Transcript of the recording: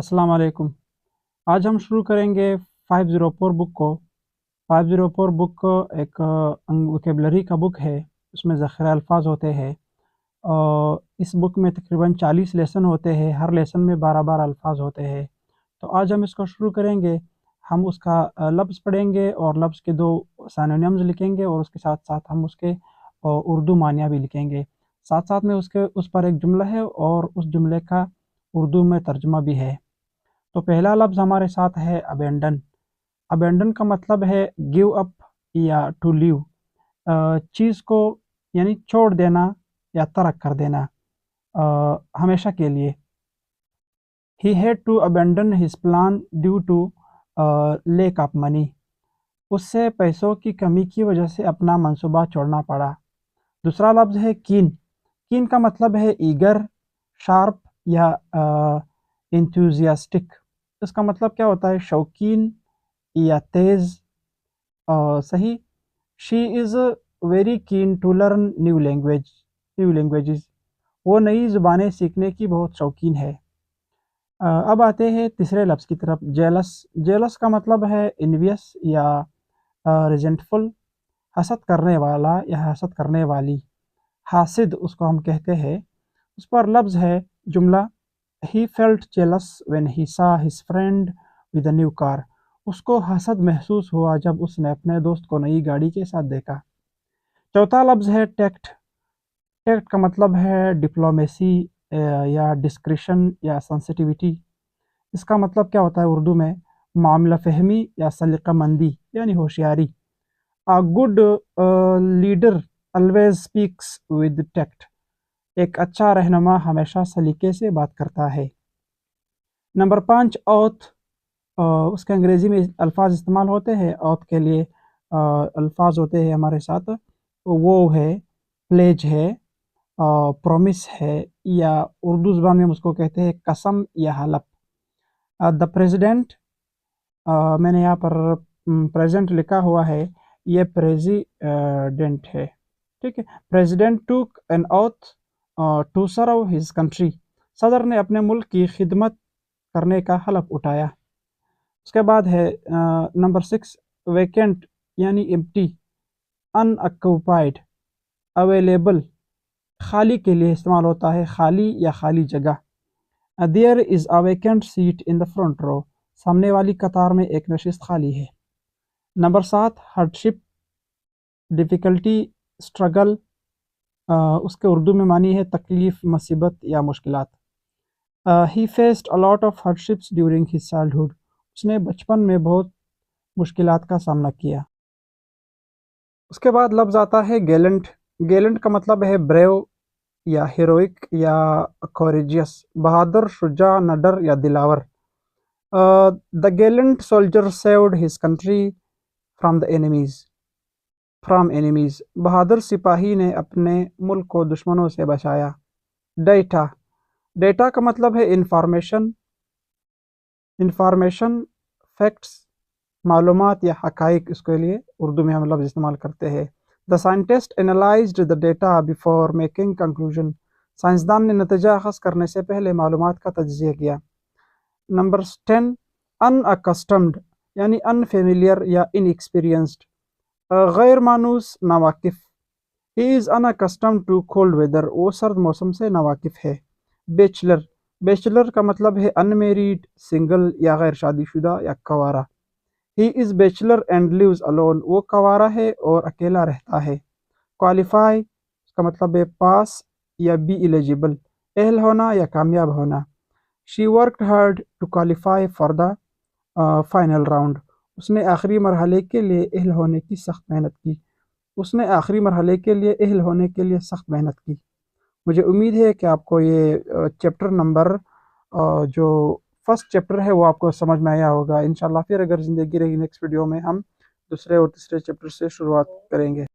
अस्सलाम वालेकुम। आज हम शुरू करेंगे 504 बुक को। 504 बुक एक वोकेबलरी का बुक है। उसमें ज़ख़ीरा अल्फाज होते हैं और इस बुक में तकरीबन 40 लेसन होते हैं। हर लेसन में 12-12 अल्फाज होते हैं। तो आज हम इसको शुरू करेंगे। हम उसका लफ्ज़ पढ़ेंगे और लफ्ज़ के 2 सिनोनिम्स लिखेंगे और उसके साथ साथ हम उसके उर्दू मानिया भी लिखेंगे। साथ साथ में उसके उस पर एक जुमला है और उस जुमले का उर्दू में तर्जुमा भी है। तो पहला लफ्ज़ हमारे साथ है अबेंडन। अबेंडन का मतलब है गिव अप या टू लीव, चीज़ को यानी छोड़ देना या तर्क कर देना हमेशा के लिए। He had to abandon his plan due to lack of money. उससे पैसों की कमी की वजह से अपना मंसूबा छोड़ना पड़ा। दूसरा लफ्ज़ है कीन। कीन का मतलब है ईगर, शार्प या इंथुजियास्टिक। इसका मतलब क्या होता है? शौकीन या तेज़। सही। She is very keen to learn new languages. वो नई ज़ुबानें सीखने की बहुत शौकीन है। अब आते हैं तीसरे लफ्ज़ की तरफ, जेलस। जेलस का मतलब है इन्वियस या रिजेंटफुल, हसद करने वाला या हसद करने वाली। हासिद उसको हम कहते हैं। उस पर लफ्ज़ है जुमला, he felt jealous when he सा his friend with a new car. उसको हसद महसूस हुआ जब उसने अपने दोस्त को नई गाड़ी के साथ देखा। चौथा लफ्ज़ है टैक्ट। टैक्ट का मतलब है डिप्लोमेसी या डिस्क्रिशन या सेंसिटिविटी। इसका मतलब क्या होता है उर्दू में? मामला फहमी या सलीक़ामंदी यानी होशियारी। A good leader always speaks with tact. एक अच्छा रहनुमा हमेशा सलीके से बात करता है। नंबर 5 औथ। उसके अंग्रेज़ी में अल्फाज इस्तेमाल होते हैं। औथ के लिए अल्फाज होते हैं हमारे साथ, वो है, प्लेज है, प्रॉमिस है, या उर्दू ज़ुबान में हम उसको कहते हैं कसम या हलफ। द प्रेसिडेंट, मैंने यहाँ पर प्रेजेंट लिखा हुआ है, ये प्रेसिडेंट है, ठीक है। President took an oath to serve his country. सदर ने अपने मुल्क की खिदमत करने का हलफ उठाया। उसके बाद है नंबर 6 वैकेंट यानी एम्प्टी, अनऑक्युपाइड, अवेलेबल, खाली के लिए इस्तेमाल होता है, खाली या खाली जगह। There is a vacant seat in the front row. सामने वाली कतार में एक नशिस्त खाली है। Number 7 hardship, difficulty, struggle. उसके उर्दू में मानी है तकलीफ़, मुसीबत या मुश्किलात। He faced a lot of hardships during his childhood. उसने बचपन में बहुत मुश्किलात का सामना किया। उसके बाद लफ्ज़ आता है गैलेंट। गैलेंट का मतलब है ब्रेव या हीरोइक या कोरेजियस, बहादुर, शुजा, निडर या दिलावर। The gallant soldier saved his country from enemies. बहादुर सिपाही ने अपने मुल्क को दुश्मनों से बचाया। डेटा। डेटा का मतलब है इंफॉर्मेशन, फैक्ट्स, मालूमात या हकाइक। इसके लिए उर्दू में हम लफ्ज़ इस्तेमाल करते हैं। The scientist analysed the data before making conclusion. साइंसदान ने नतीजा अखज़ करने से पहले मालूमात का तज्ज़िया किया। नंबर 10 अनअकस्टम्ड यानी अनफेमिलियर या इनएक्सपीरियंस्ड, गैर मानूस, नावाकिफ। He is unaccustomed to cold weather. वो सर्द मौसम से नावाकिफ है। बैचलर। बैचलर का मतलब है अनमेरिड, सिंगल या गैर शादीशुदा या कंवारा। He is bachelor and lives alone. वो कंवारा है और अकेला रहता है। क्वालिफाई, इसका मतलब है पास या बी एलिजिबल, अहल होना या कामयाब होना। She worked hard to qualify for the final round. उसने आखिरी मरहले के लिए अहल होने की सख्त मेहनत की। उसने आखिरी मरहले के लिए अहल होने के लिए सख्त मेहनत की। मुझे उम्मीद है कि आपको ये चैप्टर नंबर जो फर्स्ट चैप्टर है वो आपको समझ में आया होगा। इंशाल्लाह फिर अगर ज़िंदगी रही नेक्स्ट वीडियो में हम दूसरे और तीसरे चैप्टर से शुरुआत करेंगे।